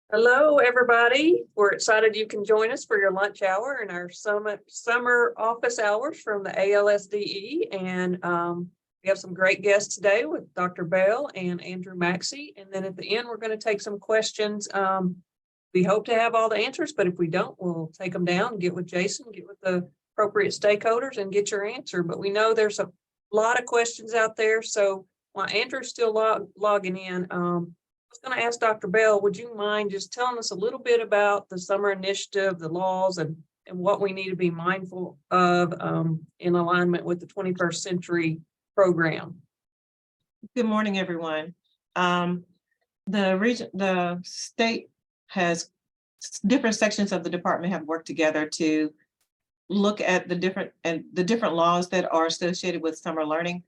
Hello, everybody. We're excited you can join us for your lunch hour and our summer office hours from the ALSDE. And we have some great guests today with Dr. Bell and Andrew Maxey. And then at the end, we're going to take some questions. We hope to have all the answers, but if we don't, we'll take them down, get with Jason, get with the appropriate stakeholders and get your answer. But we know there's a lot of questions out there. So while Andrew's still logging in, I was going to ask Dr. Bell, would you mind just telling us a little bit about the summer initiative, the laws, and what we need to be mindful of in alignment with the 21st century program? Good morning, everyone. The state has different sections of the department have worked together to look at the different laws that are associated with summer learning,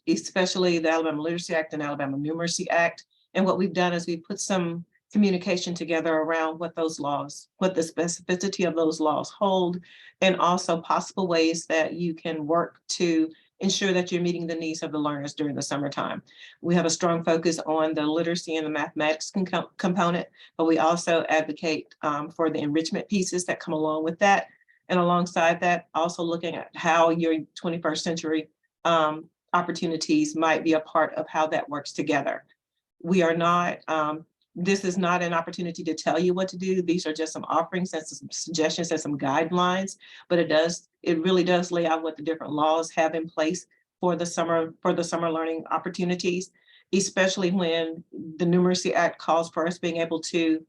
especially the Alabama Literacy Act and Alabama Numeracy Act. And what we've done is we put some communication together around what those laws, what the specificity of those laws hold, and also possible ways that you can work to ensure that you're meeting the needs of the learners during the summertime. We have a strong focus on the literacy and the mathematics component, but we also advocate for the enrichment pieces that come along with that. And alongside that, also looking at how your 21st century opportunities might be a part of how that works together. We are not, this is not an opportunity to tell you what to do. These are just some offerings and some suggestions and some guidelines, but it really does lay out what the different laws have in place for the summer learning opportunities, especially when the Numeracy Act calls for us being able to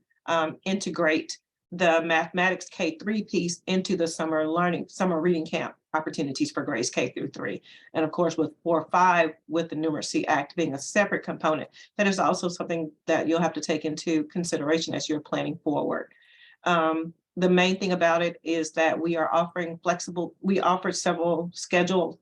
integrate the mathematics K-3 piece into the summer reading camp opportunities for grades K through 3. And of course, with 4-5, with the Numeracy Act being a separate component, that is also something that you'll have to take into consideration as you're planning forward. The main thing about it is that we are offering we offer several schedule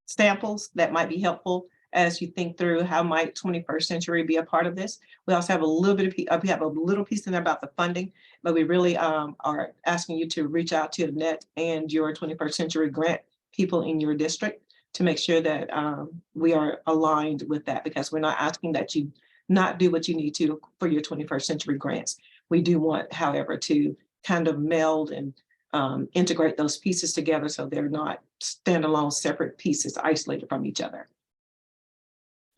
samples that might be helpful as you think through how might 21st century be a part of this. We also have a little bit of, we have a little piece in there about the funding, but we really are asking you to reach out to Annette and your 21st century grant people in your district to make sure that we are aligned with that, because we're not asking that you not do what you need to for your 21st century grants. We do want, however, to kind of meld and integrate those pieces together so they're not standalone separate pieces isolated from each other.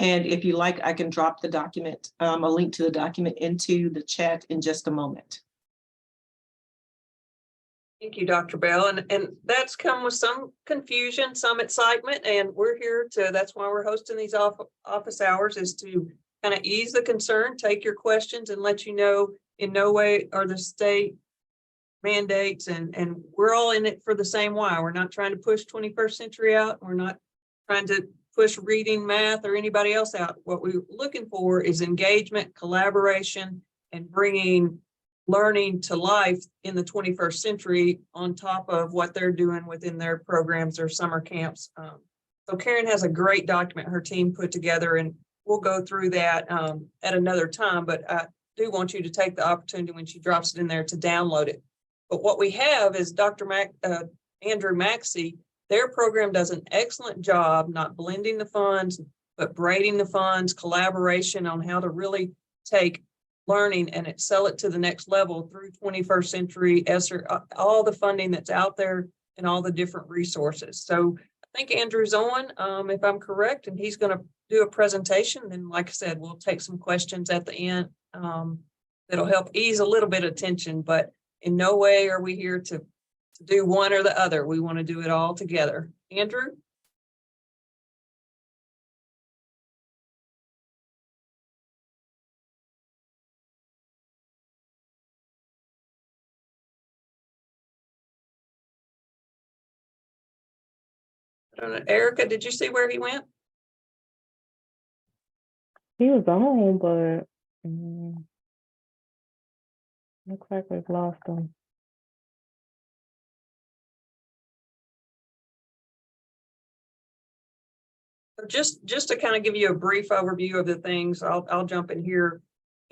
And if you like, I can drop the document, a link to the document into the chat in just a moment. Thank you, Dr. Bell. And that's come with some confusion, some excitement, and we're here to, that's why we're hosting these office hours, is to kind of ease the concern, take your questions and let you know in no way are the state mandates, and we're all in it for the same why. We're not trying to push 21st century out. We're not trying to push reading, math, or anybody else out. What we're looking for is engagement, collaboration, and bringing learning to life in the 21st century on top of what they're doing within their programs or summer camps. So Karen has a great document her team put together, and we'll go through that at another time, but I do want you to take the opportunity when she drops it in there to download it. But what we have is Andrew Maxey. Their program does an excellent job not blending the funds, but braiding the funds, collaboration on how to really take learning and excel it to the next level through 21st century ESSER, all the funding that's out there and all the different resources. So I think Andrew's on, if I'm correct, and he's going to do a presentation. Then, like I said, we'll take some questions at the end that'll help ease a little bit of tension, but in no way are we here to do one or the other. We want to do it all together. Andrew? I don't know. Erica, did you see where he went? He was on, but looks like we've lost him. Just to kind of give you a brief overview of the things, I'll jump in here.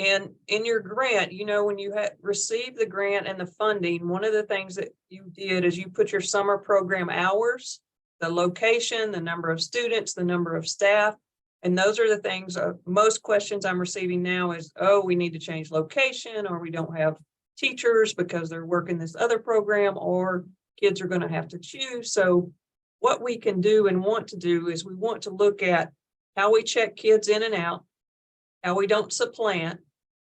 And in your grant, you know, when you had received the grant and the funding, one of the things that you did is you put your summer program hours, the location, the number of students, the number of staff, And those are the things, most questions I'm receiving now is, oh, we need to change location, or we don't have teachers because they're working this other program, or kids are going to have to choose. So what we can do and want to do is we want to look at how we check kids in and out, how we don't supplant,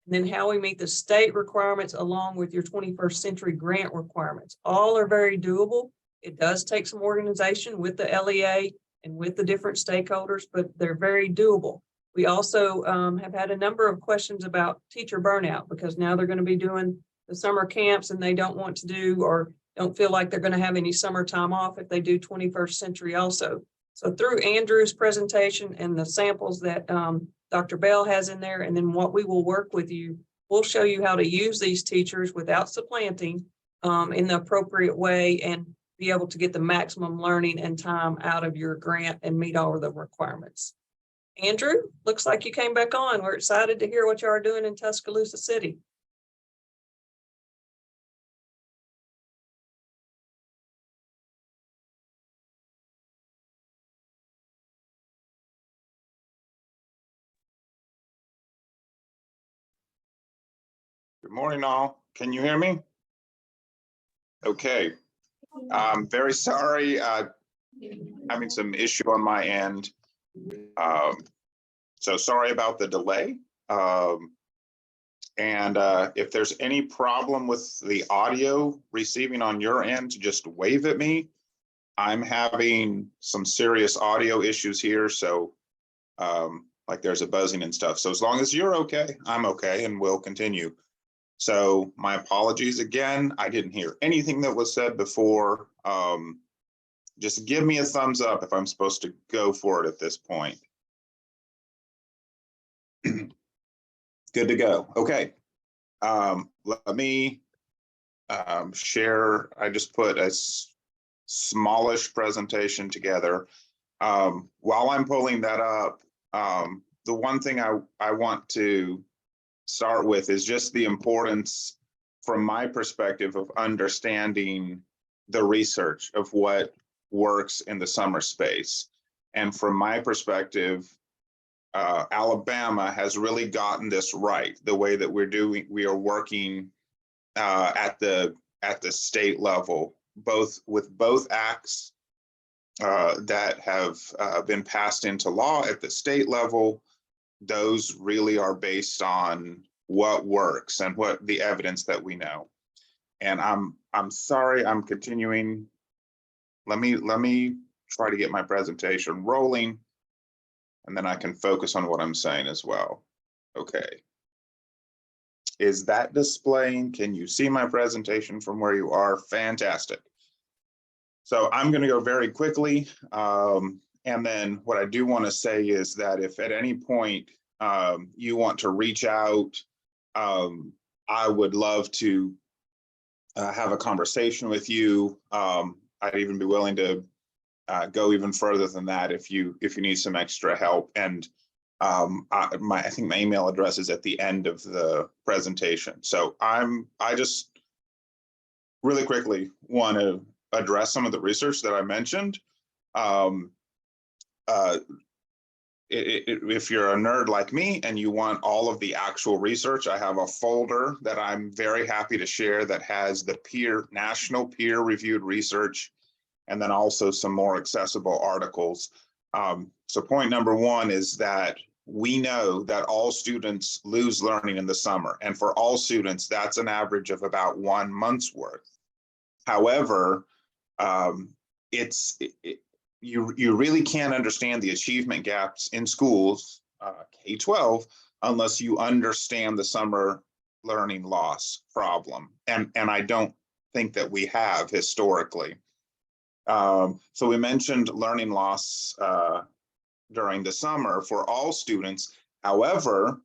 and then how we meet the state requirements along with your 21st century grant requirements. All are very doable. It does take some organization with the LEA and with the different stakeholders, but they're very doable. We also have had a number of questions about teacher burnout, because now they're going to be doing the summer camps and they don't want to do, or don't feel like they're going to have any summer time off if they do 21st century also. So through Andrew's presentation and the samples that Dr. Bell has in there, and then what we will work with you, we'll show you how to use these teachers without supplanting in the appropriate way, and be able to get the maximum learning and time out of your grant and meet all of the requirements. Andrew, looks like you came back on. We're excited to hear what you are doing in Tuscaloosa City. Good morning, all. Can you hear me? Okay. I'm very sorry. Having some issue on my end. So sorry about the delay. And if there's any problem with the audio receiving on your end, just wave at me. I'm having some serious audio issues here. So like there's a buzzing and stuff. So as long as you're okay, I'm okay, and we'll continue. So my apologies again. I didn't hear anything that was said before. Just give me a thumbs up if I'm supposed to go for it at this point. Good to go. Okay. Let me share. I just put a smallish presentation together. While I'm pulling that up, the one thing I want to start with is just the importance, from my perspective, of understanding the research of what works in the summer space. And from my perspective, Alabama has really gotten this right, the way that we are working at the state level, with both acts that have been passed into law at the state level. Those really are based on what works and what the evidence that we know. And I'm sorry, I'm continuing. Let me try to get my presentation rolling, and then I can focus on what I'm saying as well. Okay. Is that displaying? Can you see my presentation from where you are? Fantastic. So I'm going to go very quickly. And then what I do want to say is that if at any point you want to reach out, I would love to have a conversation with you. I'd even be willing to go even further than that if you need some extra help. And I think my email address is at the end of the presentation. So I just really quickly want to address some of the research that I mentioned. If you're a nerd like me and you want all of the actual research, I have a folder that I'm very happy to share that has the national peer-reviewed research, and then also some more accessible articles. So point number one is that we know that all students lose learning in the summer, and for all students, that's an average of about 1 month's worth. However, you really can't understand the achievement gaps in schools, K-12, unless you understand the summer learning loss problem. And I don't think that we have historically. So we mentioned learning loss during the summer for all students. However,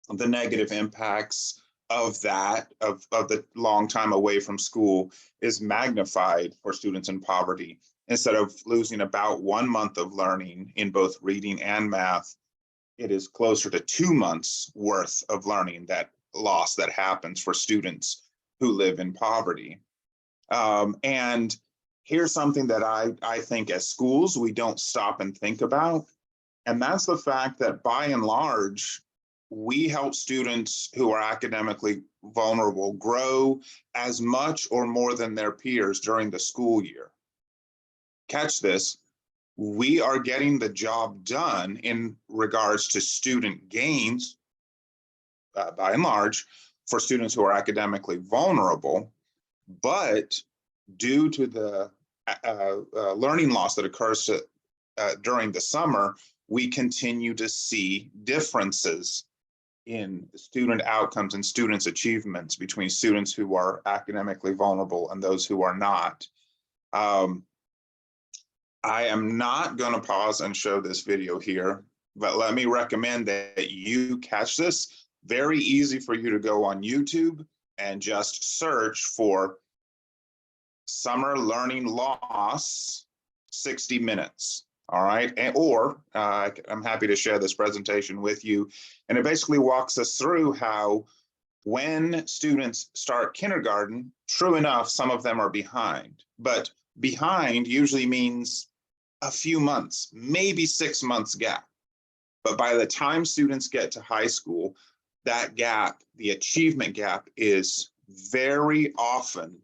the negative impacts of the long time away from school is magnified for students in poverty. Instead of losing about 1 month of learning in both reading and math, it is closer to 2 months worth of learning loss that happens for students who live in poverty. And here's something that I think as schools, we don't stop and think about. And that's the fact that by and large, we help students who are academically vulnerable grow as much or more than their peers during the school year. Catch this, we are getting the job done in regards to student gains, by and large, for students who are academically vulnerable, but due to the learning loss that occurs during the summer, we continue to see differences in student outcomes and students' achievements between students who are academically vulnerable and those who are not. I am not going to pause and show this video here, but let me recommend that you catch this. Very easy for you to go on YouTube and just search for summer learning loss 60 minutes. All right. I'm happy to share this presentation with you. And it basically walks us through how when students start kindergarten, true enough, some of them are behind, but behind usually means a few months, maybe 6 months gap. But by the time students get to high school, that gap, the achievement gap, is very often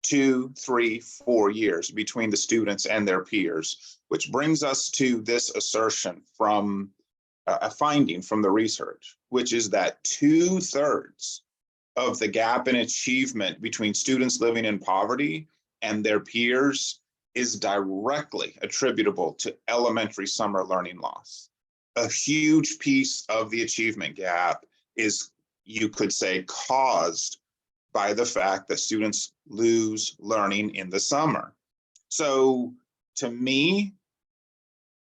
2, 3, 4 years between the students and their peers, which brings us to this assertion from a finding from the research, which is that 2/3 of the gap in achievement between students living in poverty and their peers is directly attributable to elementary summer learning loss. A huge piece of the achievement gap is, you could say, caused by the fact that students lose learning in the summer. So to me,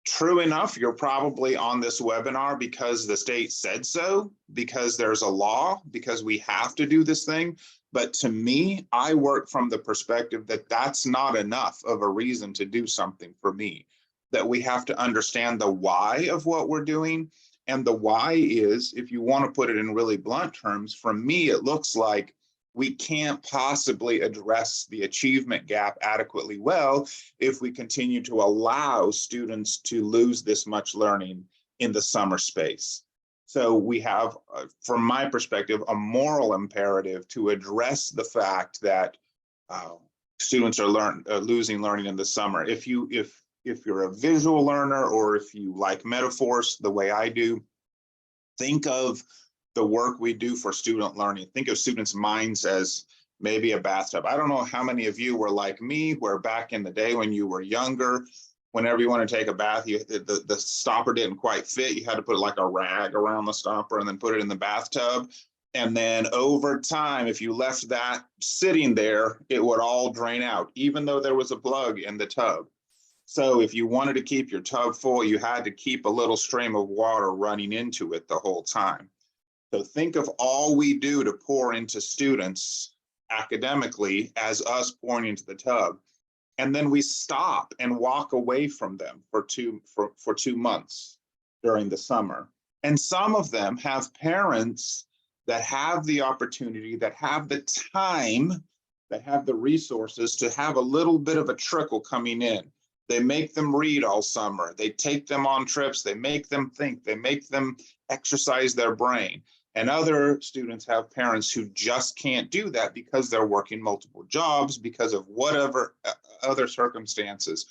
true enough, you're probably on this webinar because the state said so, because there's a law, because we have to do this thing. But to me, I work from the perspective that that's not enough of a reason to do something for me, that we have to understand the why of what we're doing. And the why is, if you want to put it in really blunt terms, for me, it looks like we can't possibly address the achievement gap adequately well if we continue to allow students to lose this much learning in the summer space. So we have, from my perspective, a moral imperative to address the fact that students are losing learning in the summer. If you're a visual learner, or if you like metaphors the way I do, think of the work we do for student learning. Think of students' minds as maybe a bathtub. I don't know how many of you were like me, where back in the day when you were younger, whenever you want to take a bath, the stopper didn't quite fit. You had to put like a rag around the stopper and then put it in the bathtub. And then over time, if you left that sitting there, it would all drain out, even though there was a plug in the tub. So if you wanted to keep your tub full, you had to keep a little stream of water running into it the whole time. So think of all we do to pour into students academically as us pouring into the tub. And then we stop and walk away from them for 2 months during the summer. And some of them have parents that have the opportunity, that have the time, that have the resources to have a little bit of a trickle coming in. They make them read all summer. They take them on trips. They make them think. They make them exercise their brain. And other students have parents who just can't do that because they're working multiple jobs, because of whatever other circumstances.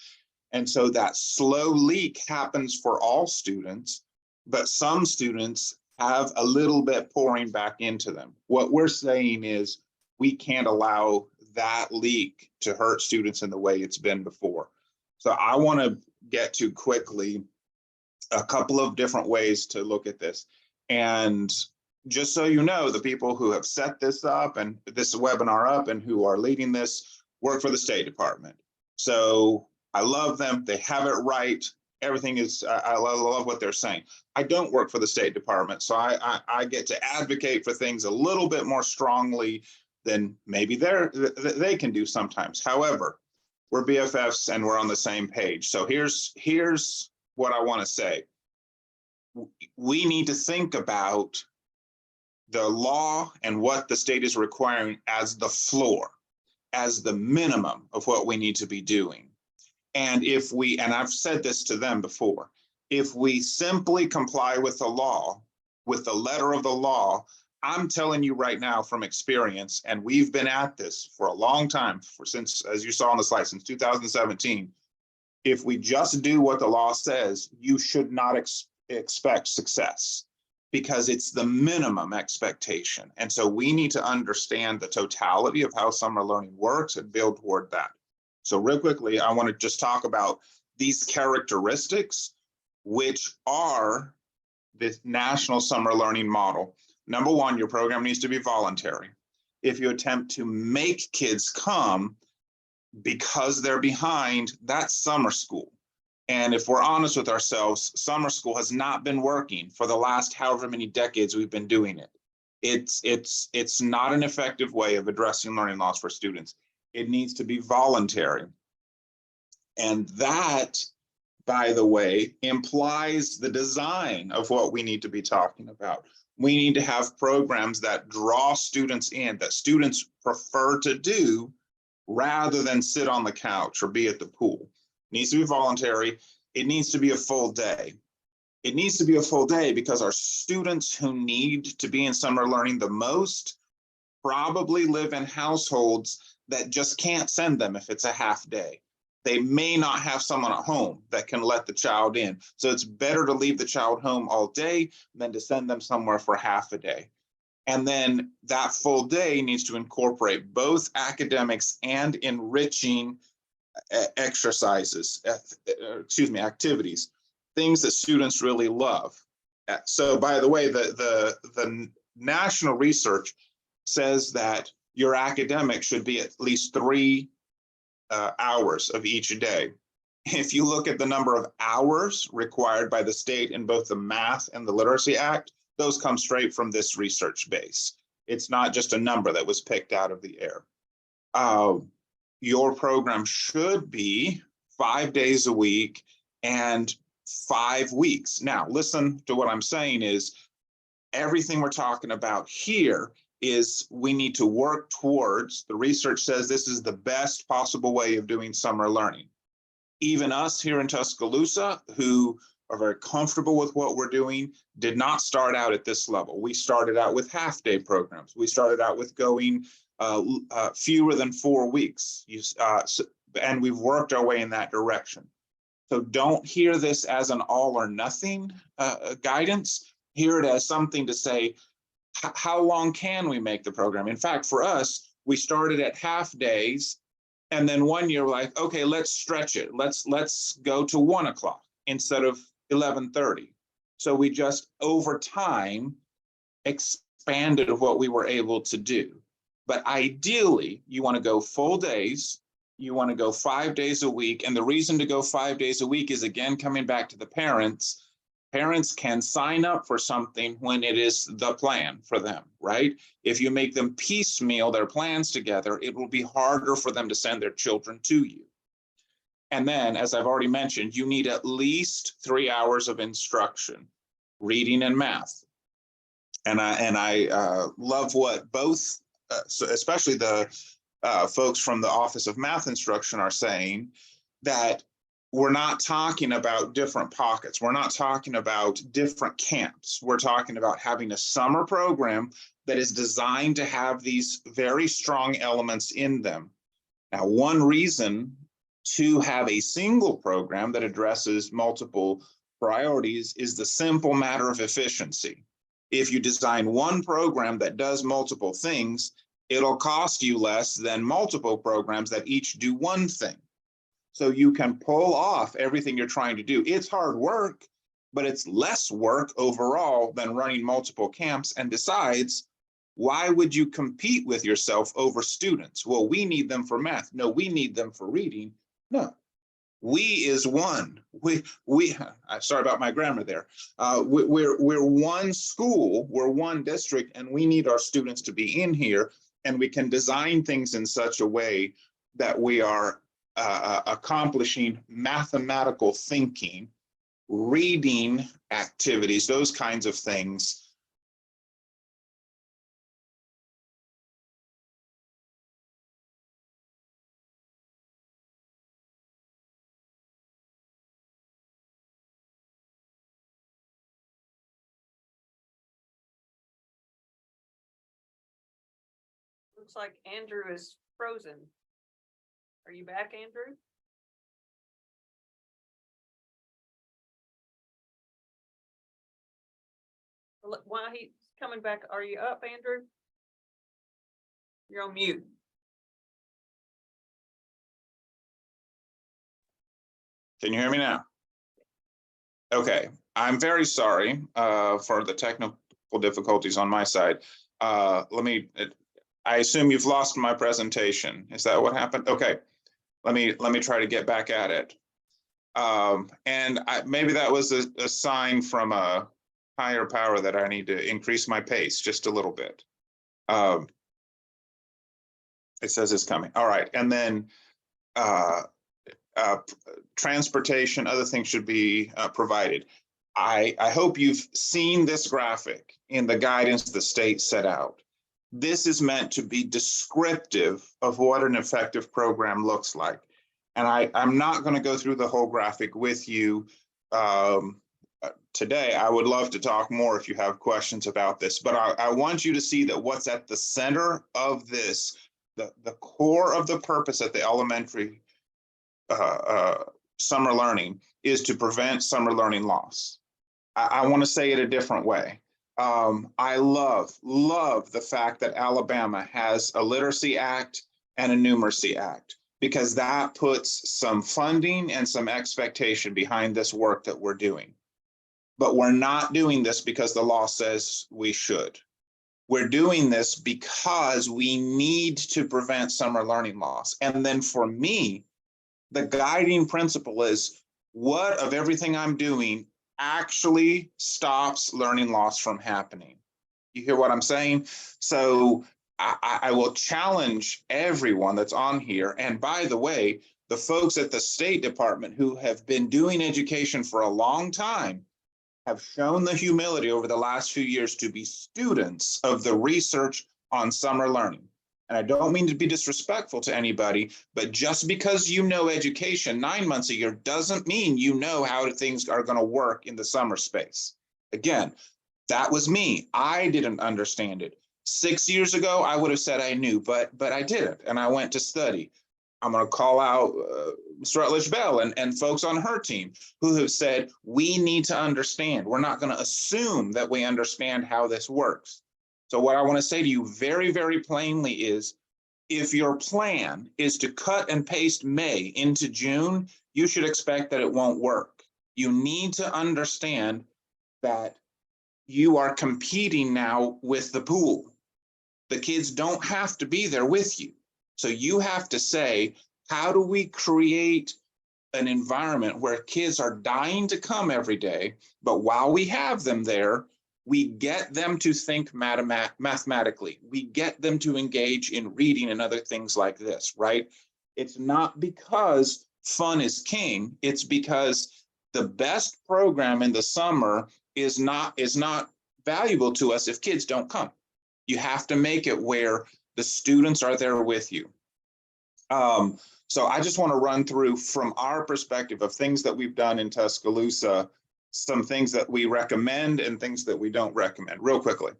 And so that slow leak happens for all students, but some students have a little bit pouring back into them. What we're saying is we can't allow that leak to hurt students in the way it's been before. So I want to get to quickly a couple of different ways to look at this. And just so you know, the people who have set this up and this webinar up and who are leading this work for the State Department. So I love them. They have it right. Everything is, I love what they're saying. I don't work for the State Department, so I get to advocate for things a little bit more strongly than maybe they can do sometimes. However, we're BFFs and we're on the same page. So here's what I want to say. We need to think about the law and what the state is requiring as the floor, as the minimum of what we need to be doing. And if we, and I've said this to them before, If we simply comply with the law, with the letter of the law, I'm telling you right now from experience, and we've been at this for a long time, since, as you saw on the slide, since 2017. If we just do what the law says, you should not expect success, because it's the minimum expectation. And so we need to understand the totality of how summer learning works and build toward that. So real quickly, I want to just talk about these characteristics, which are the national summer learning model. Number one, your program needs to be voluntary. If you attempt to make kids come because they're behind, that's summer school. And if we're honest with ourselves, summer school has not been working for the last however many decades we've been doing it. It's not an effective way of addressing learning loss for students. It needs to be voluntary. And that, by the way, implies the design of what we need to be talking about. We need to have programs that draw students in, that students prefer to do, rather than sit on the couch or be at the pool. It needs to be voluntary. It needs to be a full day. It needs to be a full day because our students who need to be in summer learning the most probably live in households that just can't send them if it's a half day. They may not have someone at home that can let the child in. So it's better to leave the child home all day than to send them somewhere for half a day. And then that full day needs to incorporate both academics and enriching exercises, activities, things that students really love. So by the way, the national research says that your academic should be at least 3 hours of each day. If you look at the number of hours required by the state in both the Math and the Literacy Act, those come straight from this research base. It's not just a number that was picked out of the air. Your program should be 5 days a week and 5 weeks. Now, listen to what I'm saying is everything we're talking about here is we need to work towards, the research says this is the best possible way of doing summer learning. Even us here in Tuscaloosa, who are very comfortable with what we're doing, did not start out at this level. We started out with half-day programs. We started out with going fewer than 4 weeks, and we've worked our way in that direction. So don't hear this as an all or nothing guidance. Hear it as something to say, how long can we make the program? In fact, for us, we started at half days, and then one year we're like, okay, let's stretch it. Let's go to 1 o'clock instead of 11:30. So we just over time expanded what we were able to do. But ideally, you want to go full days. You want to go 5 days a week. And the reason to go 5 days a week is, again, coming back to the parents. Parents can sign up for something when it is the plan for them, right? If you make them piecemeal their plans together, it will be harder for them to send their children to you. And then, as I've already mentioned, you need at least 3 hours of instruction, reading and math. And I love what both, so especially the folks from the Office of Math Instruction are saying, that we're not talking about different pockets. We're not talking about different camps. We're talking about having a summer program that is designed to have these very strong elements in them. Now, one reason to have a single program that addresses multiple priorities is the simple matter of efficiency. If you design one program that does multiple things, it'll cost you less than multiple programs that each do one thing. So you can pull off everything you're trying to do. It's hard work, but it's less work overall than running multiple camps. And besides, why would you compete with yourself over students? Well, we need them for math. No, we need them for reading. No, we is one. Sorry about my grammar there. We're one school, we're one district, and we need our students to be in here. And we can design things in such a way that we are accomplishing mathematical thinking, reading activities, those kinds of things Looks like Andrew is frozen. Are you back, Andrew? While he's coming back, are you up, Andrew? You're on mute. Can you hear me now? Okay, I'm very sorry for the technical difficulties on my side. I assume you've lost my presentation. Is that what happened? Okay, let me try to get back at it. Maybe that was a sign from a higher power that I need to increase my pace just a little bit. It says it's coming. All right, and then transportation, other things should be provided. I hope you've seen this graphic in the guidance the state set out. This is meant to be descriptive of what an effective program looks like. And I'm not going to go through the whole graphic with you today. I would love to talk more if you have questions about this, but I want you to see that what's at the center of this, the core of the purpose at the elementary summer learning is to prevent summer learning loss. I want to say it a different way. I love the fact that Alabama has a Literacy Act and a Numeracy Act, because that puts some funding and some expectation behind this work that we're doing. But we're not doing this because the law says we should. We're doing this because we need to prevent summer learning loss. And then for me, the guiding principle is what of everything I'm doing actually stops learning loss from happening. You hear what I'm saying? So I will challenge everyone that's on here. And by the way, the folks at the State Department who have been doing education for a long time have shown the humility over the last few years to be students of the research on summer learning. And I don't mean to be disrespectful to anybody, but just because you know education 9 months a year doesn't mean you know how things are going to work in the summer space. Again, that was me. I didn't understand it. 6 years ago, I would have said I knew, but I didn't, and I went to study. I'm going to call out Mr. Rutledge Bell and folks on her team who have said, we need to understand. We're not going to assume that we understand how this works. So what I want to say to you very, very plainly is, if your plan is to cut and paste May into June, you should expect that it won't work. You need to understand that you are competing now with the pool. The kids don't have to be there with you. So you have to say, how do we create an environment where kids are dying to come every day, but while we have them there, we get them to think mathematically. We get them to engage in reading and other things like this, right? It's not because fun is king. It's because the best program in the summer is not valuable to us if kids don't come. You have to make it where the students are there with you. So I just want to run through from our perspective of things that we've done in Tuscaloosa, some things that we recommend and things that we don't recommend real quickly.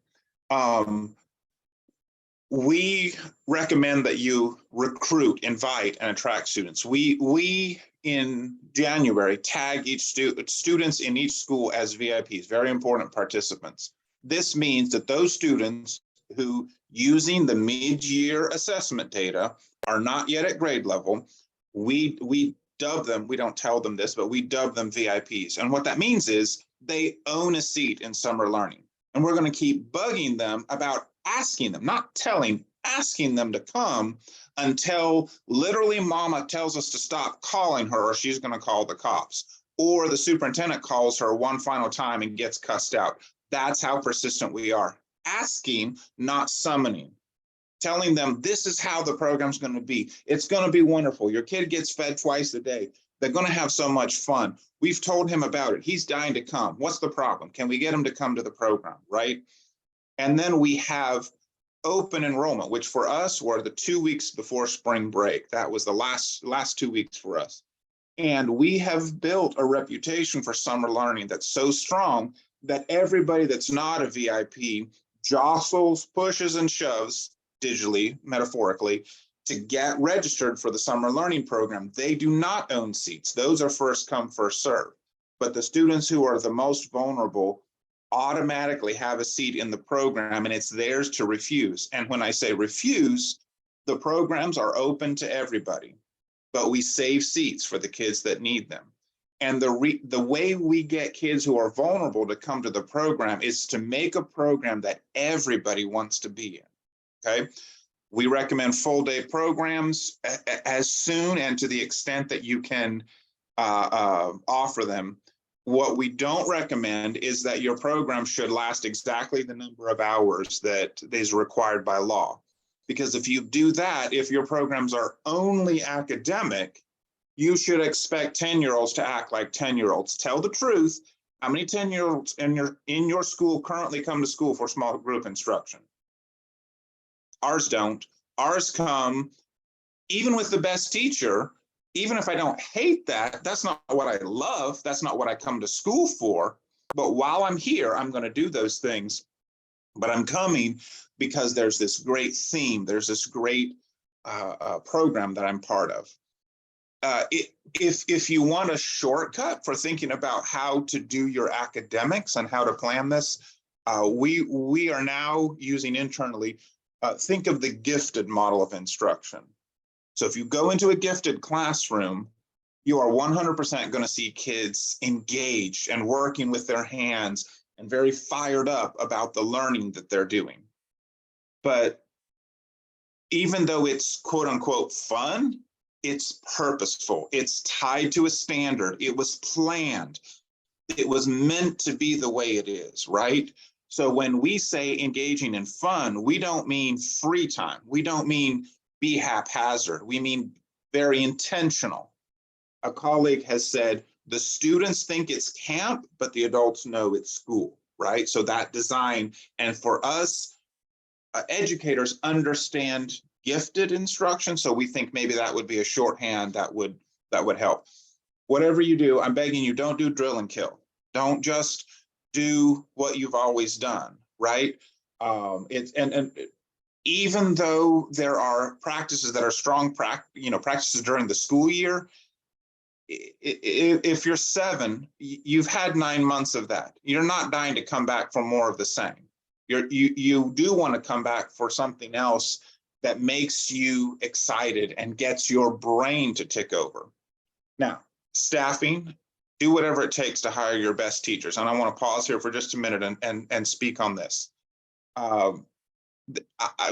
We recommend that you recruit, invite, and attract students. We in January tag each students in each school as VIPs, very important participants. This means that those students who, using the mid-year assessment data, are not yet at grade level, we dub them, we don't tell them this, but we dub them VIPs. And what that means is they own a seat in summer learning. And we're going to keep bugging them about asking them, not telling, asking them to come until literally mama tells us to stop calling her or she's going to call the cops, or the superintendent calls her one final time and gets cussed out. That's how persistent we are. Asking, not summoning. Telling them this is how the program's going to be. It's going to be wonderful. Your kid gets fed twice a day. They're going to have so much fun. We've told him about it. He's dying to come. What's the problem? Can we get him to come to the program, right? And then we have open enrollment, which for us were the 2 weeks before spring break. That was the last 2 weeks for us. And we have built a reputation for summer learning that's so strong that everybody that's not a VIP jostles, pushes, and shoves digitally, metaphorically, to get registered for the summer learning program. They do not own seats. Those are first come, first serve. But the students who are the most vulnerable automatically have a seat in the program, and it's theirs to refuse. And when I say refuse, the programs are open to everybody, but we save seats for the kids that need them. And the way we get kids who are vulnerable to come to the program is to make a program that everybody wants to be in, okay? We recommend full day programs as soon and to the extent that you can offer them. What we don't recommend is that your program should last exactly the number of hours that is required by law. Because if you do that, if your programs are only academic, you should expect 10-year-olds to act like 10-year-olds. Tell the truth. How many 10-year-olds in your school currently come to school for small group instruction? Ours don't. Ours come, even with the best teacher, even if I don't hate that, that's not what I love. That's not what I come to school for. But while I'm here, I'm going to do those things. But I'm coming because there's this great theme. There's this great program that I'm part of. If you want a shortcut for thinking about how to do your academics and how to plan this, we are now using internally, think of the gifted model of instruction. So if you go into a gifted classroom, you are 100% going to see kids engaged and working with their hands and very fired up about the learning that they're doing. But even though it's quote unquote fun, it's purposeful. It's tied to a standard. It was planned. It was meant to be the way it is, right? So when we say engaging in fun, we don't mean free time. We don't mean be haphazard. We mean very intentional. A colleague has said, the students think it's camp, but the adults know it's school, right? So that design, and for us, educators understand gifted instruction. So we think maybe that would be a shorthand that would help. Whatever you do, I'm begging you, don't do drill and kill. Don't just do what you've always done, right? Even though there are practices that are strong practices during the school year, if you're 7, you've had 9 months of that. You're not dying to come back for more of the same. You do want to come back for something else that makes you excited and gets your brain to tick over. Now, staffing, do whatever it takes to hire your best teachers. And I want to pause here for just a minute and speak on this.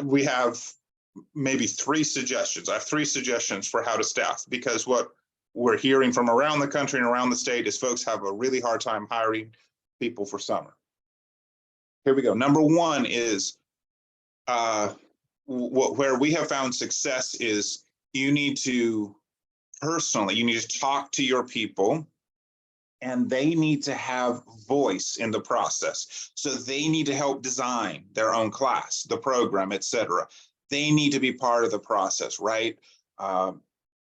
We have maybe 3 suggestions. I have 3 suggestions for how to staff, because what we're hearing from around the country and around the state is folks have a really hard time hiring people for summer. Here we go. Number 1 is where we have found success is you need to talk to your people, and they need to have voice in the process. So they need to help design their own class, the program, etc. They need to be part of the process, right?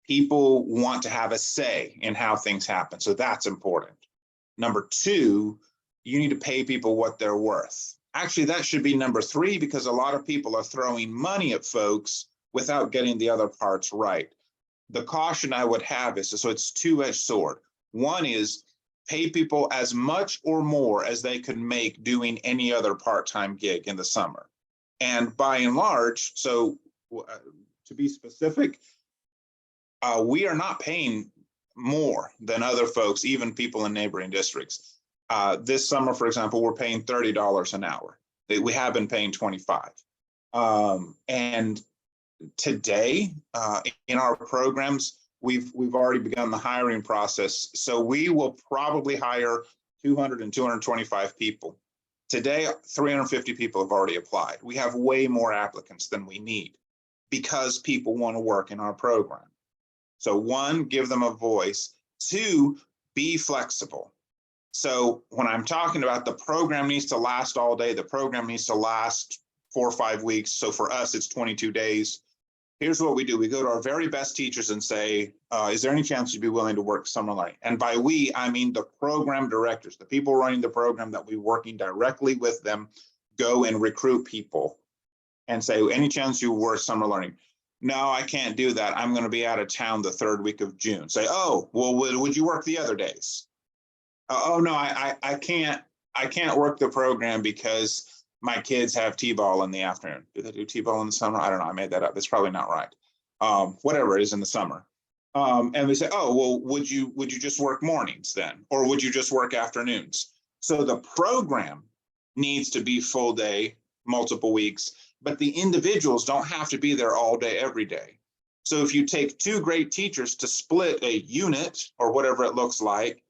People want to have a say in how things happen. So that's important. Number 2, you need to pay people what they're worth. Actually, that should be number 3, because a lot of people are throwing money at folks without getting the other parts right. The caution I would have is, so it's two-edged sword. One is pay people as much or more as they could make doing any other part-time gig in the summer. And by and large, so to be specific, we are not paying more than other folks, even people in neighboring districts. This summer, for example, we're paying $30 an hour. We have been paying $25. And today, in our programs, we've already begun the hiring process. So we will probably hire 200 and 225 people. Today, 350 people have already applied. We have way more applicants than we need because people want to work in our program. So 1, give them a voice. 2, be flexible. So when I'm talking about the program needs to last all day, the program needs to last 4 or 5 weeks. So for us, it's 22 days. Here's what we do. We go to our very best teachers and say, is there any chance you'd be willing to work summer learning? And by we, I mean the program directors, the people running the program that we're working directly with them, go and recruit people. and say, any chance you work summer learning? No, I can't do that. I'm going to be out of town the 3rd week of June. Say, oh, well, would you work the other days? Oh, no, I can't work the program because my kids have T-ball in the afternoon. Do they do T-ball in the summer? I don't know. I made that up. It's probably not right. Whatever it is in the summer. And we say, oh, well, would you just work mornings then? Or would you just work afternoons? So the program needs to be full day, multiple weeks, but the individuals don't have to be there all day, every day. So if you take 2 great teachers to split a unit or whatever it looks like,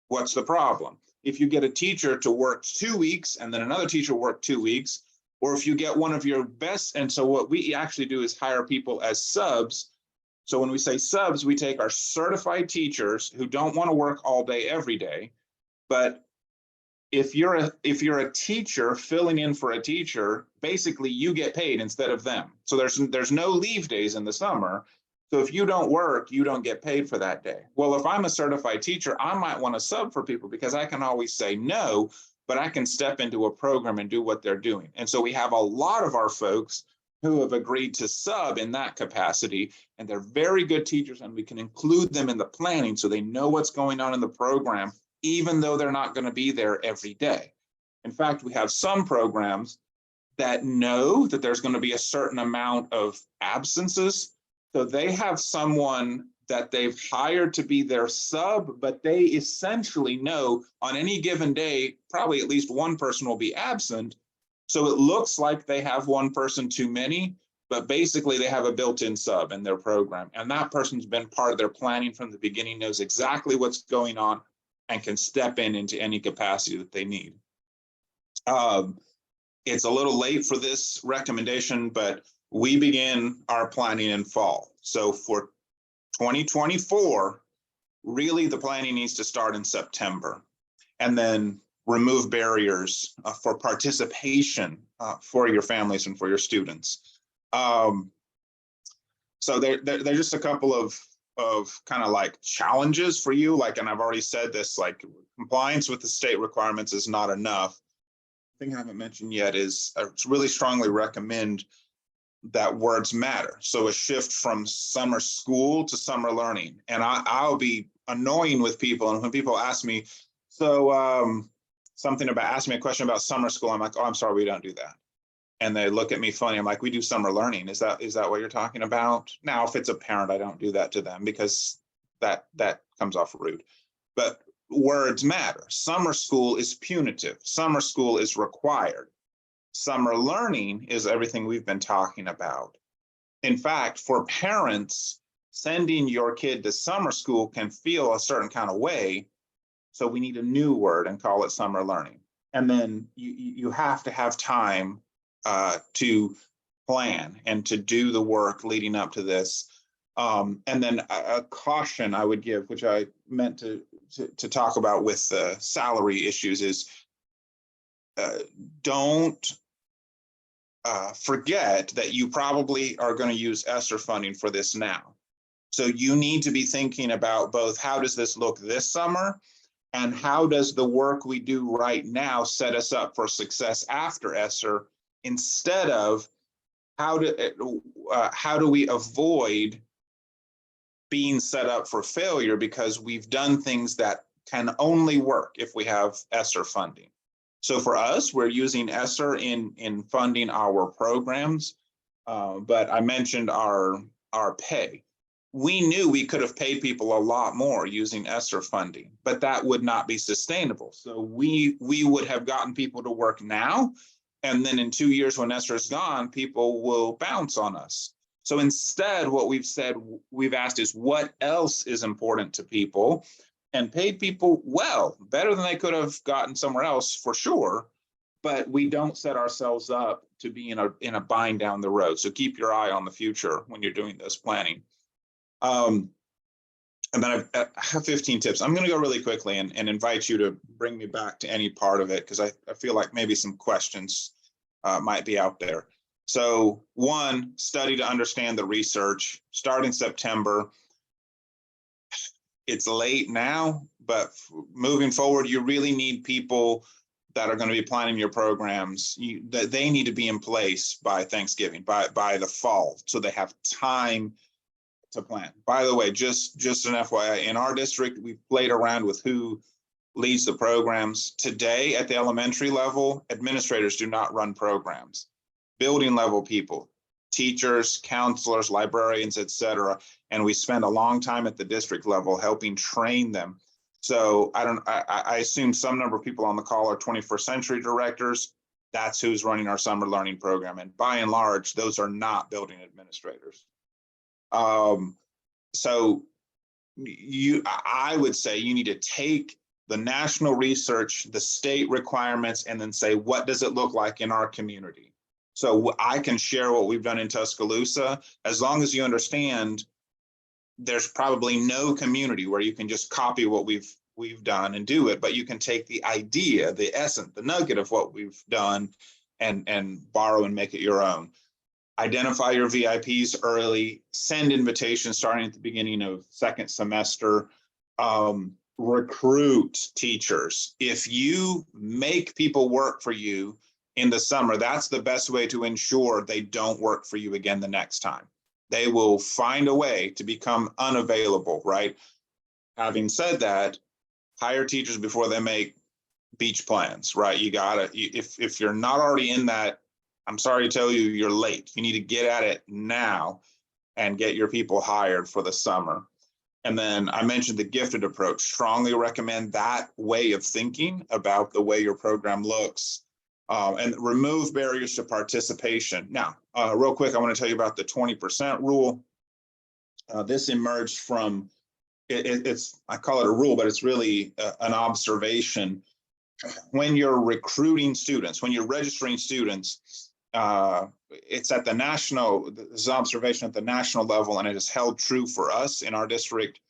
what's the problem? If you get a teacher to work 2 weeks and then another teacher work 2 weeks, or if you get one of your best, and so what we actually do is hire people as subs. So when we say subs, we take our certified teachers who don't want to work all day, every day, but if you're a teacher filling in for a teacher, basically you get paid instead of them. So there's no leave days in the summer. So if you don't work, you don't get paid for that day. Well, if I'm a certified teacher, I might want to sub for people because I can always say no, but I can step into a program and do what they're doing. And so we have a lot of our folks who have agreed to sub in that capacity, and they're very good teachers, and we can include them in the planning so they know what's going on in the program, even though they're not going to be there every day. In fact, we have some programs that know that there's going to be a certain amount of absences. So they have someone that they've hired to be their sub, but they essentially know on any given day, probably at least one person will be absent. So it looks like they have one person too many, but basically they have a built-in sub in their program. And that person's been part of their planning from the beginning, knows exactly what's going on, and can step in into any capacity that they need. It's a little late for this recommendation, but we begin our planning in fall. So for 2024, really the planning needs to start in September, and then remove barriers for participation for your families and for your students. So there's just a couple of kind of like challenges for you, like, and I've already said this, like compliance with the state requirements is not enough. The thing I haven't mentioned yet is I really strongly recommend that words matter. So a shift from summer school to summer learning. And I'll be annoying with people. And when people ask me, so ask me a question about summer school, I'm like, oh, I'm sorry, we don't do that. And they look at me funny. I'm like, we do summer learning. Is that what you're talking about? Now, if it's a parent, I don't do that to them because that comes off rude. But words matter. Summer school is punitive. Summer school is required. Summer learning is everything we've been talking about. In fact, for parents, sending your kid to summer school can feel a certain kind of way. So we need a new word and call it summer learning. And then you have to have time to plan and to do the work leading up to this. And then a caution I would give, which I meant to talk about with the salary issues, is don't forget that you probably are going to use ESSER funding for this now. So you need to be thinking about both how does this look this summer, and how does the work we do right now set us up for success after ESSER, instead of how do we avoid being set up for failure because we've done things that can only work if we have ESSER funding. So for us, we're using ESSER in funding our programs, but I mentioned our pay. We knew we could have paid people a lot more using ESSER funding, but that would not be sustainable. So we would have gotten people to work now, and then in 2 years when ESSER is gone, people will bounce on us. So instead, what we've asked is what else is important to people, and paid people well, better than they could have gotten somewhere else for sure, but we don't set ourselves up to be in a bind down the road. So keep your eye on the future when you're doing this planning. And then I have 15 tips. I'm going to go really quickly and invite you to bring me back to any part of it, because I feel like maybe some questions might be out there. So 1, study to understand the research. Start in September. It's late now, but moving forward, you really need people that are going to be planning your programs, that they need to be in place by Thanksgiving, by the fall, so they have time to plan. By the way, just an FYI, in our district, we've played around with who leads the programs. Today at the elementary level, administrators do not run programs. Building level people, teachers, counselors, librarians, etc. And we spend a long time at the district level helping train them. So I assume some number of people on the call are 21st century directors. That's who's running our summer learning program. And by and large, those are not building administrators. So I would say you need to take the national research, the state requirements, and then say, what does it look like in our community? So I can share what we've done in Tuscaloosa, as long as you understand there's probably no community where you can just copy what we've done and do it, but you can take the idea, the essence, the nugget of what we've done and borrow and make it your own. Identify your VIPs early, send invitations starting at the beginning of second semester, recruit teachers. If you make people work for you in the summer, that's the best way to ensure they don't work for you again the next time. They will find a way to become unavailable, right? Having said that, hire teachers before they make beach plans, right? You gotta, if you're not already in that, I'm sorry to tell you, you're late. You need to get at it now and get your people hired for the summer. And then I mentioned the gifted approach. Strongly recommend that way of thinking about the way your program looks, and remove barriers to participation. Now, real quick, I want to tell you about the 20% rule. This emerged from, it's, I call it a rule, but it's really an observation. When you're recruiting students, when you're registering students, it's at the national, this is observation at the national level, and it is held true for us in our district.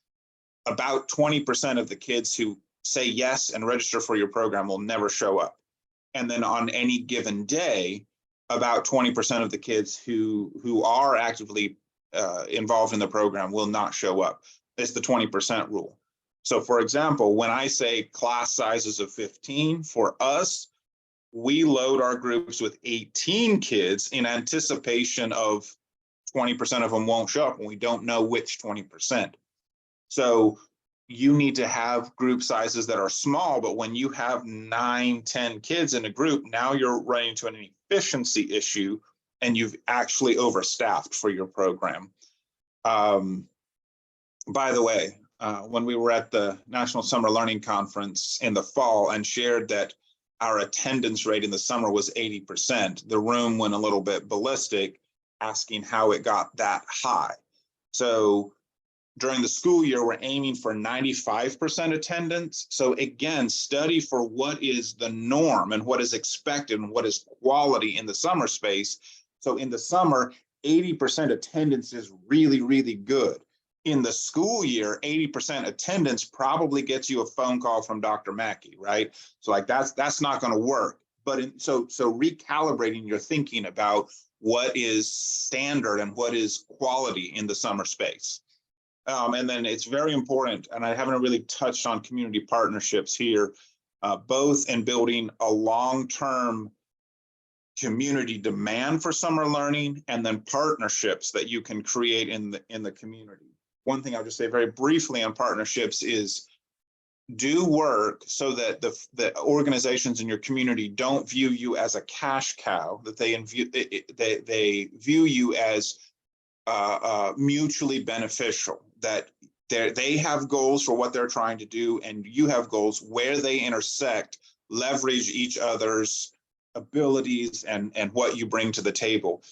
About 20% of the kids who say yes and register for your program will never show up. And then on any given day, about 20% of the kids who are actively involved in the program will not show up. It's the 20% rule. So for example, when I say class sizes of 15, for us, we load our groups with 18 kids in anticipation of 20% of them won't show up, and we don't know which 20%. So you need to have group sizes that are small, but when you have 9, 10 kids in a group, now you're running into an efficiency issue and you've actually overstaffed for your program. By the way, when we were at the National Summer Learning Conference in the fall and shared that our attendance rate in the summer was 80%, the room went a little bit ballistic, asking how it got that high. So during the school year, we're aiming for 95% attendance. So again, study for what is the norm and what is expected and what is quality in the summer space. So in the summer, 80% attendance is really, really good. In the school year, 80% attendance probably gets you a phone call from Dr. Mackey, right? So like that's not going to work. But so recalibrating your thinking about what is standard and what is quality in the summer space. And then it's very important, and I haven't really touched on community partnerships here, both in building a long-term community demand for summer learning and then partnerships that you can create in the community. One thing I'll just say very briefly on partnerships is do work so that the organizations in your community don't view you as a cash cow, that they view you as mutually beneficial, that they have goals for what they're trying to do and you have goals where they intersect, leverage each other's abilities and what you bring to the table.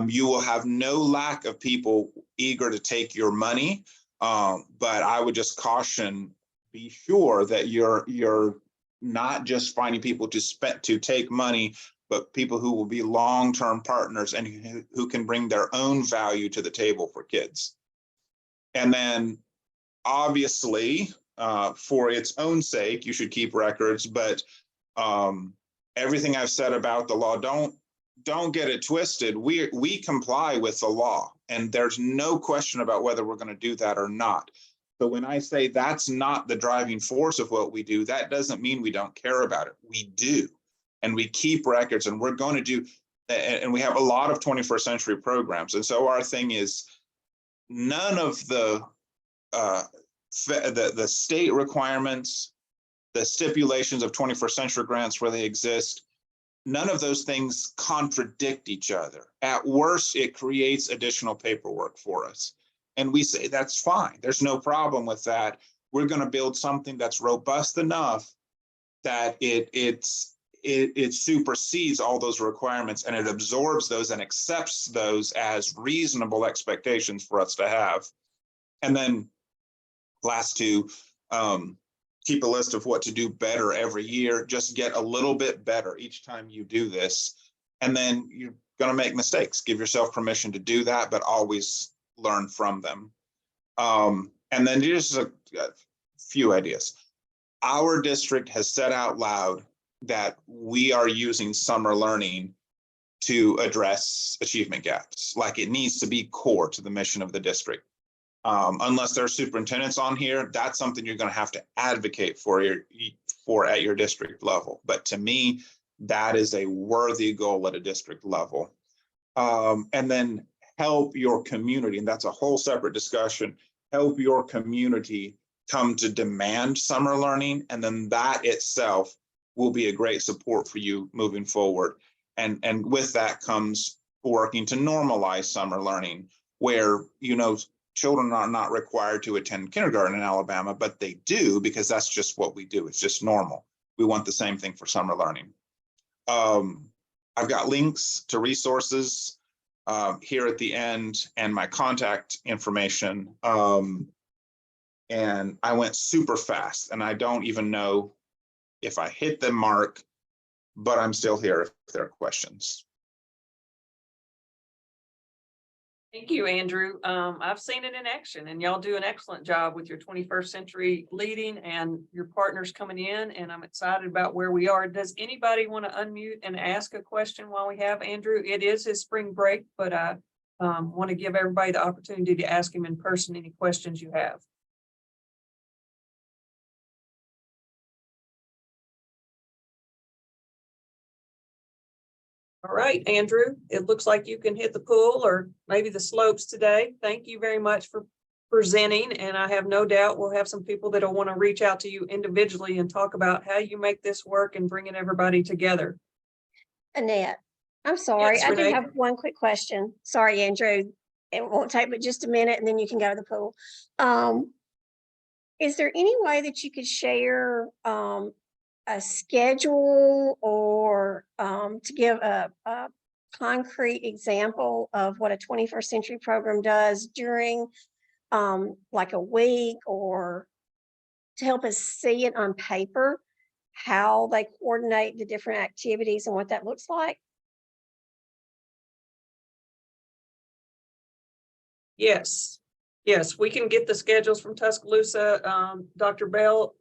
You will have no lack of people eager to take your money, but I would just caution, be sure that you're not just finding people to take money, but people who will be long-term partners and who can bring their own value to the table for kids. And then obviously, for its own sake, you should keep records, but everything I've said about the law, don't get it twisted. We comply with the law, and there's no question about whether we're going to do that or not. So when I say that's not the driving force of what we do, that doesn't mean we don't care about it. We do. and we keep records, and we're going to do, and we have a lot of 21st century programs. And so our thing is none of the state requirements, the stipulations of 21st century grants where they exist, none of those things contradict each other. At worst, it creates additional paperwork for us. And we say, that's fine. There's no problem with that. We're going to build something that's robust enough that it supersedes all those requirements, and it absorbs those and accepts those as reasonable expectations for us to have. And then last two, keep a list of what to do better every year. Just get a little bit better each time you do this. And then you're going to make mistakes. Give yourself permission to do that, but always learn from them. And then just a few ideas. Our district has said out loud that we are using summer learning to address achievement gaps. Like, it needs to be core to the mission of the district. Unless there are superintendents on here, that's something you're going to have to advocate for at your district level. But to me, that is a worthy goal at a district level. And then help your community, and that's a whole separate discussion, help your community come to demand summer learning, and then that itself will be a great support for you moving forward. And with that comes working to normalize summer learning, where, you know, children are not required to attend kindergarten in Alabama, but they do, because that's just what we do. It's just normal. We want the same thing for summer learning. I've got links to resources here at the end, and my contact information. And I went super fast, and I don't even know if I hit the mark, but I'm still here if there are questions. Thank you, Andrew. I've seen it in action, and y'all do an excellent job with your 21st century leading and your partners coming in, and I'm excited about where we are. Does anybody want to unmute and ask a question while we have Andrew? It is his spring break, but I want to give everybody the opportunity to ask him in person any questions you have. All right, Andrew, it looks like you can hit the pool or maybe the slopes today. Thank you very much for presenting. And I have no doubt we'll have some people that'll want to reach out to you individually and talk about how you make this work and bringing everybody together. Annette, I'm sorry. Yes, I do Renee. have one quick question. Sorry, Andrew. It won't take but just a minute, and then you can go to the pool. Is there any way that you could share a schedule or to give a concrete example of what a 21st century program does during like a week, or to help us see it on paper, how they coordinate the different activities and what that looks like? Yes, we can get the schedules from Tuscaloosa. Dr. Bell,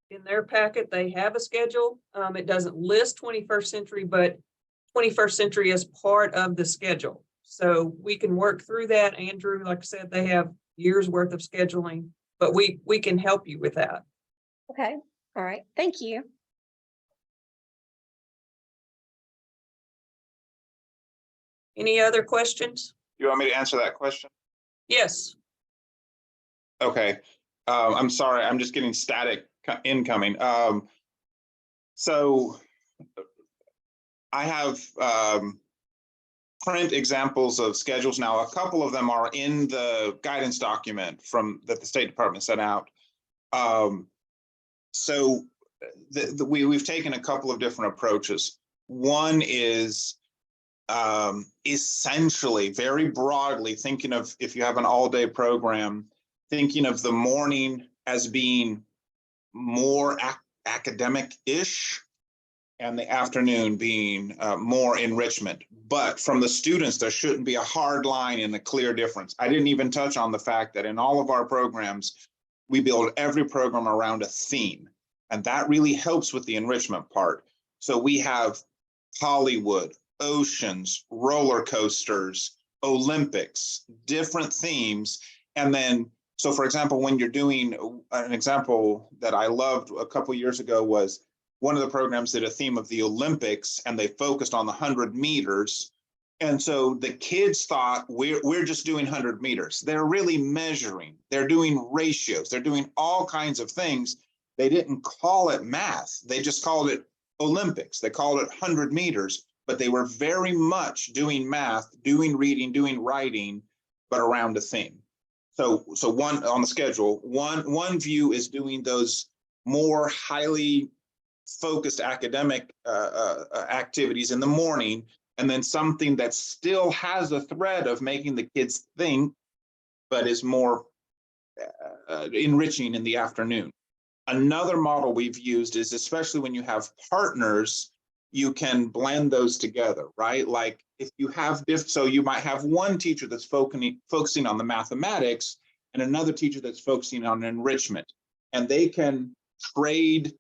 in their packet, they have a schedule. It doesn't list 21st century, but 21st century is part of the schedule. So we can work through that. Andrew, like I said, they have years worth of scheduling, but we can help you with that. Okay. All right. Thank you. Any other questions? You want me to answer that question? Yes. Okay. I'm sorry. I'm just getting static incoming. So I have print examples of schedules now. A couple of them are in the guidance document that the State Department sent out. So we've taken a couple of different approaches. One is essentially, very broadly, thinking of, if you have an all-day program, thinking of the morning as being more academic-ish, and the afternoon being more enrichment. But from the students, there shouldn't be a hard line and a clear difference. I didn't even touch on the fact that in all of our programs, we build every program around a theme, and that really helps with the enrichment part. So we have Hollywood, oceans, roller coasters, Olympics, different themes. And then, so for example, when you're doing an example that I loved a couple of years ago was one of the programs did a theme of the Olympics, and they focused on the 100 meters. And so the kids thought we're just doing 100 meters. They're really measuring. They're doing ratios. They're doing all kinds of things. They didn't call it math. They just called it Olympics. They called it 100 meters, but they were very much doing math, doing reading, doing writing, but around a theme. So one on the schedule, one view is doing those more highly focused academic activities in the morning, and then something that still has a thread of making the kids think, but is more enriching in the afternoon. Another model we've used is, especially when you have partners, you can blend those together, right? Like if you have so you might have one teacher that's focusing on the mathematics and another teacher that's focusing on enrichment, and they can trade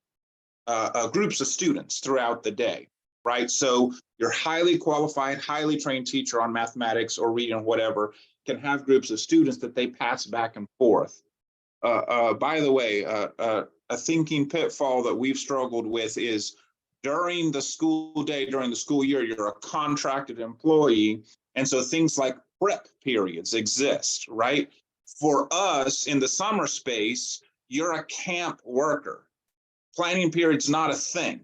groups of students throughout the day, right? So your highly qualified, highly trained teacher on mathematics or reading or whatever can have groups of students that they pass back and forth. By the way, a thinking pitfall that we've struggled with is during the school day, during the school year, you're a contracted employee. And so things like prep periods exist, right? For us in the summer space, you're a camp worker. Planning period's not a thing.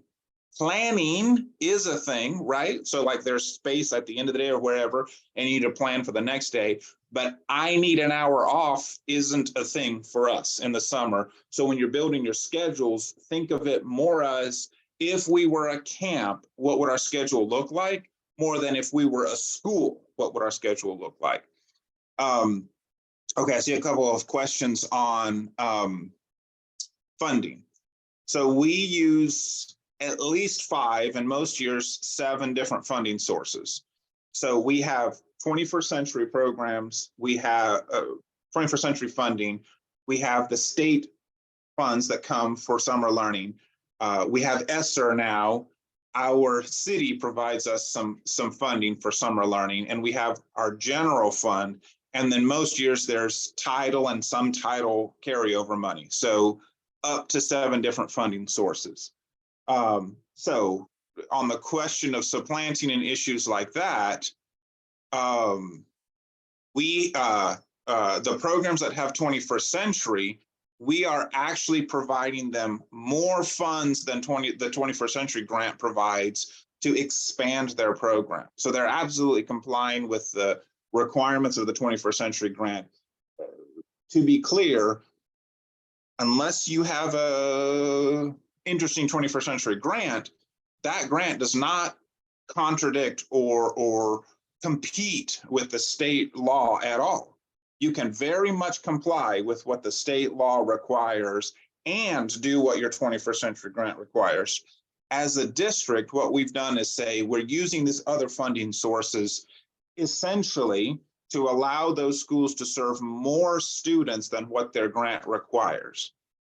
Planning is a thing, right? So like there's space at the end of the day or wherever, and you need to plan for the next day. But I need an hour off isn't a thing for us in the summer. So when you're building your schedules, think of it more as if we were a camp, what would our schedule look like? More than if we were a school, what would our schedule look like? Okay, I see a couple of questions on funding. So we use at least 5, and most years 7 different funding sources. So we have 21st century programs, we have 21st century funding, we have the state funds that come for summer learning. We have ESSER now. Our city provides us some funding for summer learning, and we have our general fund. And then most years there's title and some title carryover money. So up to 7 different funding sources. So on the question of supplanting and issues like that, the programs that have 21st century, we are actually providing them more funds than the 21st century grant provides to expand their program. So they're absolutely complying with the requirements of the 21st century grant. To be clear, unless you have a interesting 21st century grant, that grant does not contradict or compete with the state law at all. You can very much comply with what the state law requires and do what your 21st century grant requires. As a district, what we've done is say we're using these other funding sources essentially to allow those schools to serve more students than what their grant requires.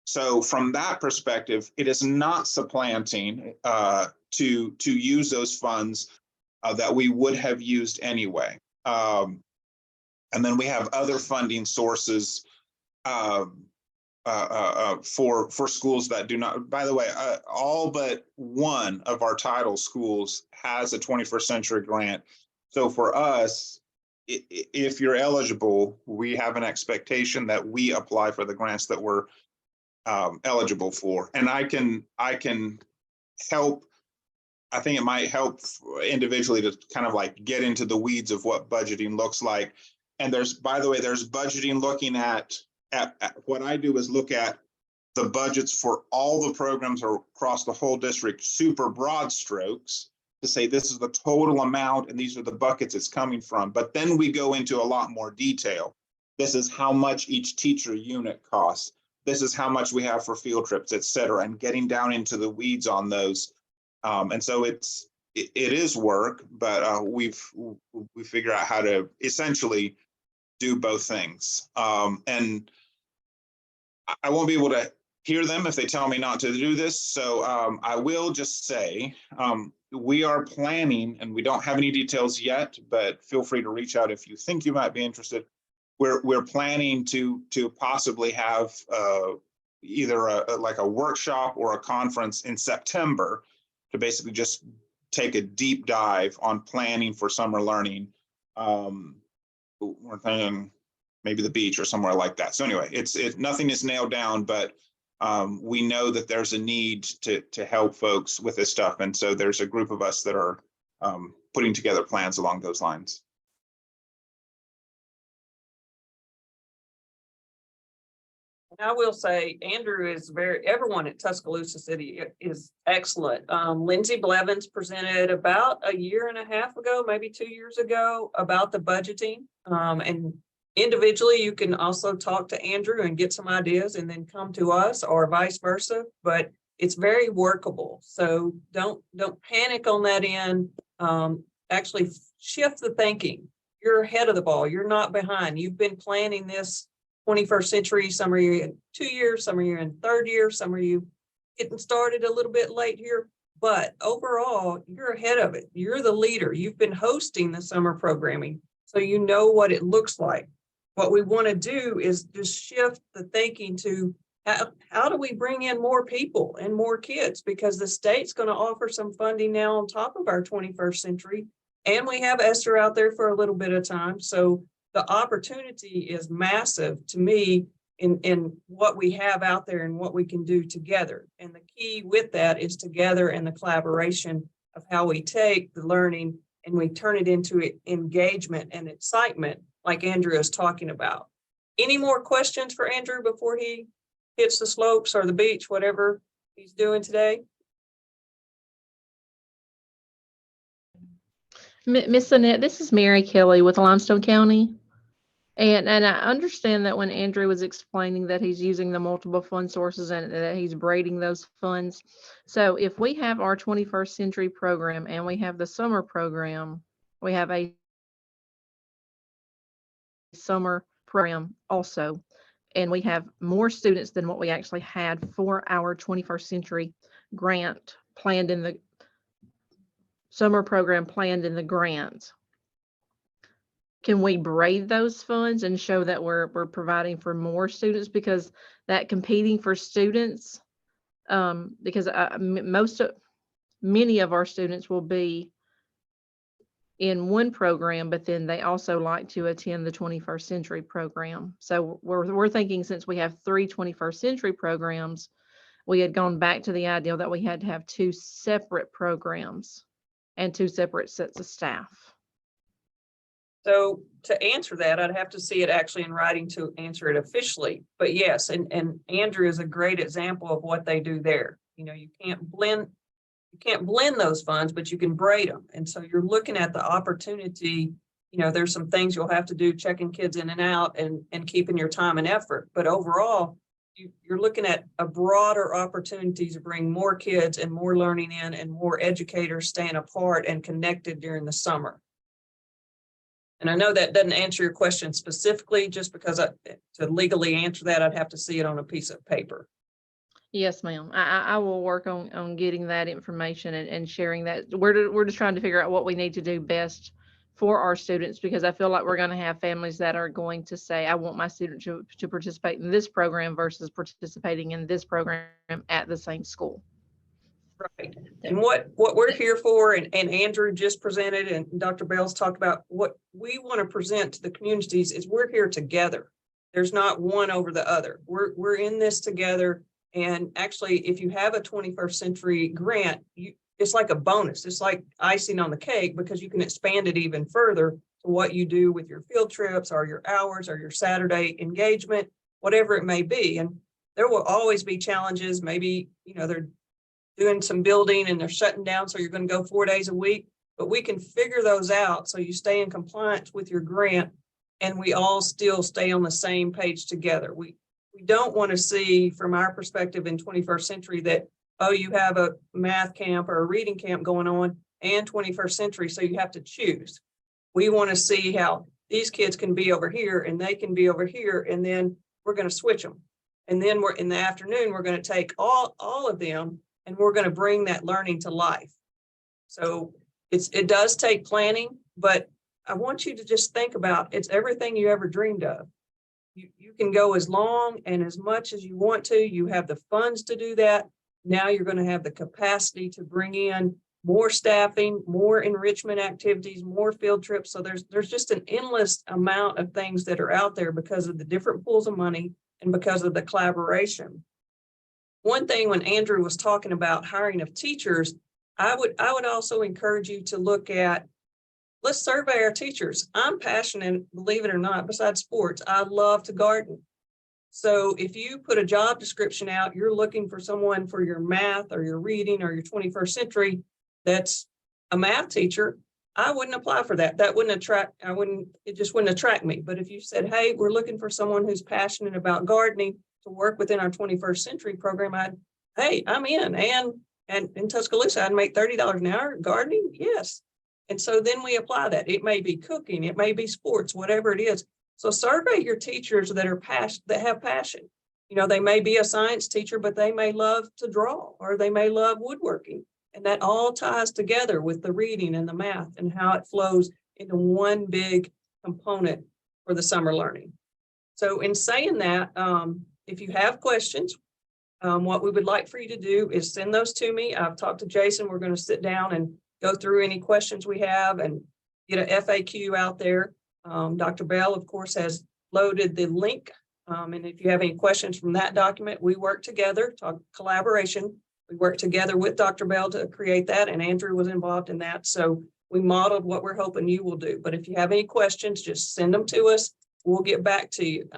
So from that perspective, it is not supplanting to use those funds that we would have used anyway. And then we have other funding sources for schools that do not. By the way, all but one of our title schools has a 21st century grant. So for us, if you're eligible, we have an expectation that we apply for the grants that we're eligible for. And I can help. I think it might help individually to kind of like get into the weeds of what budgeting looks like. And there's, by the way, there's budgeting looking at what I do is look at the budgets for all the programs across the whole district, super broad strokes, to say this is the total amount and these are the buckets it's coming from. But then we go into a lot more detail. This is how much each teacher unit costs. This is how much we have for field trips, et cetera, and getting down into the weeds on those. And so it is work, but we figure out how to essentially do both things. And I won't be able to hear them if they tell me not to do this. So I will just say we are planning, and we don't have any details yet, but feel free to reach out if you think you might be interested. We're planning to possibly have either like a workshop or a conference in September to basically just take a deep dive on planning for summer learning. We're thinking maybe the beach or somewhere like that. So anyway, nothing is nailed down, but we know that there's a need to help folks with this stuff. And so there's a group of us that are putting together plans along those lines. I will say Andrew is everyone at Tuscaloosa City is excellent. Lindsay Blevins presented about a year and a half ago, maybe 2 years ago, about the budgeting. And individually, you can also talk to Andrew and get some ideas and then come to us, or vice versa, but it's very workable. So don't panic on that end. Actually shift the thinking. You're ahead of the ball. You're not behind. You've been planning this 21st century. Some of you in 2 years, some of you in third year, some of you getting started a little bit late here, but overall you're ahead of it. You're the leader. You've been hosting the summer programming, so you know what it looks like. What we want to do is just shift the thinking to how do we bring in more people and more kids, because the state's going to offer some funding now on top of our 21st century, and we have Esther out there for a little bit of time. So the opportunity is massive to me in what we have out there and what we can do together. And the key with that is together and the collaboration of how we take the learning and we turn it into engagement and excitement, like Andrew is talking about. Any more questions for Andrew before he hits the slopes or the beach, whatever he's doing today? Miss Annette, this is Mary Kelly with Limestone County. And I understand that when Andrew was explaining that he's using the multiple fund sources and that he's braiding those funds. So if we have our 21st century program and we have the summer program, we have a summer program also, and we have more students than what we actually had for our 21st century grant planned in the summer program planned in the grant. Can we braid those funds and show that we're providing for more students, because that competing for students, because many of our students will be in one program, but then they also like to attend the 21st century program. So we're thinking, since we have 3 21st century programs, we had gone back to the idea that we had to have 2 separate programs and 2 separate sets of staff. So to answer that, I'd have to see it actually in writing to answer it officially. But yes, and Andrew is a great example of what they do there. You know, you can't blend those funds, but you can braid them. And so you're looking at the opportunity. You know, there's some things you'll have to do, checking kids in and out and keeping your time and effort. But overall, you're looking at a broader opportunity to bring more kids and more learning in, and more educators staying apart and connected during the summer. And I know that doesn't answer your question specifically, just because to legally answer that, I'd have to see it on a piece of paper. Yes, ma'am. I will work on getting that information and sharing that. We're just trying to figure out what we need to do best for our students, because I feel like we're going to have families that are going to say, I want my student to participate in this program versus participating in this program at the same school. Right. And what we're here for, and Andrew just presented and Dr. Bell's talked about, what we want to present to the communities is we're here together. There's not one over the other. We're in this together. And actually, if you have a 21st century grant, it's like a bonus. It's like icing on the cake, because you can expand it even further to what you do with your field trips or your hours or your Saturday engagement, whatever it may be. And there will always be challenges. Maybe, you know, they're doing some building and they're shutting down, so you're going to go 4 days a week, but we can figure those out so you stay in compliance with your grant and we all still stay on the same page together. We don't want to see, from our perspective in 21st century, that, oh, you have a math camp or a reading camp going on and 21st century, so you have to choose. We want to see how these kids can be over here and they can be over here, and then we're going to switch them. And then we're in the afternoon, we're going to take all of them and we're going to bring that learning to life. So it does take planning, but I want you to just think about, it's everything you ever dreamed of. You can go as long and as much as you want to. You have the funds to do that. Now you're going to have the capacity to bring in more staffing, more enrichment activities, more field trips. So there's just an endless amount of things that are out there because of the different pools of money and because of the collaboration. One thing when Andrew was talking about hiring of teachers, I would also encourage you to look at, let's survey our teachers. I'm passionate, believe it or not, besides sports, I love to garden. So if you put a job description out, you're looking for someone for your math or your reading or your 21st century, that's a math teacher, I wouldn't apply for that. That wouldn't attract, it just wouldn't attract me. But if you said, hey, we're looking for someone who's passionate about gardening to work within our 21st century program, hey, I'm in. And in Tuscaloosa, I'd make $30 an hour gardening. Yes. And so then we apply that. It may be cooking, it may be sports, whatever it is. So survey your teachers that are that have passion. You know, they may be a science teacher, but they may love to draw, or they may love woodworking. And that all ties together with the reading and the math and how it flows into one big component for the summer learning. So in saying that, if you have questions, what we would like for you to do is send those to me. I've talked to Jason. We're going to sit down and go through any questions we have and get an FAQ out there. Dr. Bell, of course, has loaded the link. And if you have any questions from that document, we work together, talk collaboration. We worked together with Dr. Bell to create that, and Andrew was involved in that. So we modeled what we're hoping you will do. But if you have any questions, just send them to us. We'll get back to you.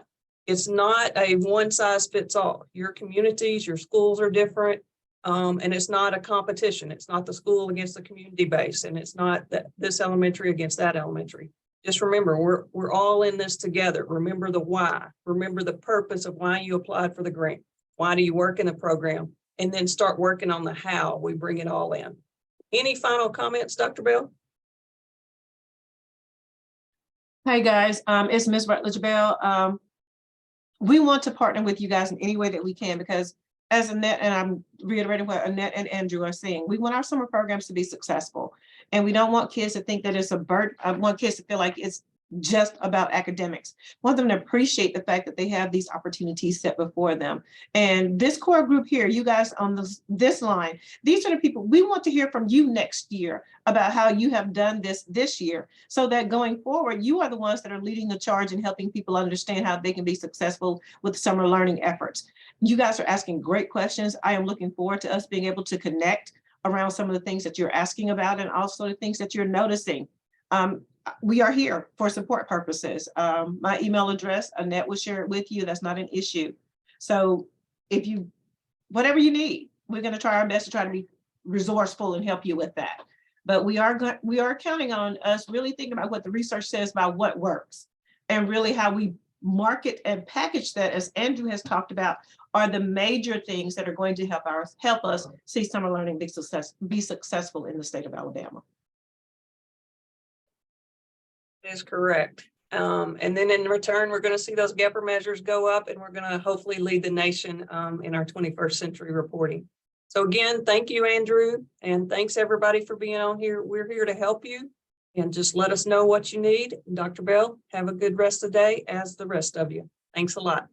It's not a one size fits all. Your communities, your schools are different. And it's not a competition. It's not the school against the community base, and it's not that this elementary against that elementary. Just remember, we're all in this together. Remember the why. Remember the purpose of why you applied for the grant. Why do you work in the program? And then start working on the how we bring it all in. Any final comments, Dr. Bell? Hey guys, it's Ms. Rutledge Bell. We want to partner with you guys in any way that we can, because as Annette, and I'm reiterating what Annette and Andrew are saying, we want our summer programs to be successful. And we don't want kids to think that it's a burden. I want kids to feel like it's just about academics. I want them to appreciate the fact that they have these opportunities set before them. And this core group here, you guys on this line, these are the people we want to hear from you next year about how you have done this year, so that going forward, you are the ones that are leading the charge and helping people understand how they can be successful with summer learning efforts. You guys are asking great questions. I am looking forward to us being able to connect around some of the things that you're asking about and also the things that you're noticing. We are here for support purposes. My email address, Annette will share it with you. That's not an issue. So if you, whatever you need, we're going to try our best to try to be resourceful and help you with that. But we are counting on us really thinking about what the research says about what works, and really how we market and package that, as Andrew has talked about, are the major things that are going to help us see summer learning be successful in the state of Alabama. That is correct. And then in return, we're going to see those GEPR measures go up, and we're going to hopefully lead the nation in our 21st century reporting. So again, thank you, Andrew, and thanks everybody for being on here. We're here to help you, and just let us know what you need. Dr. Bell, have a good rest of the day, as the rest of you. Thanks a lot.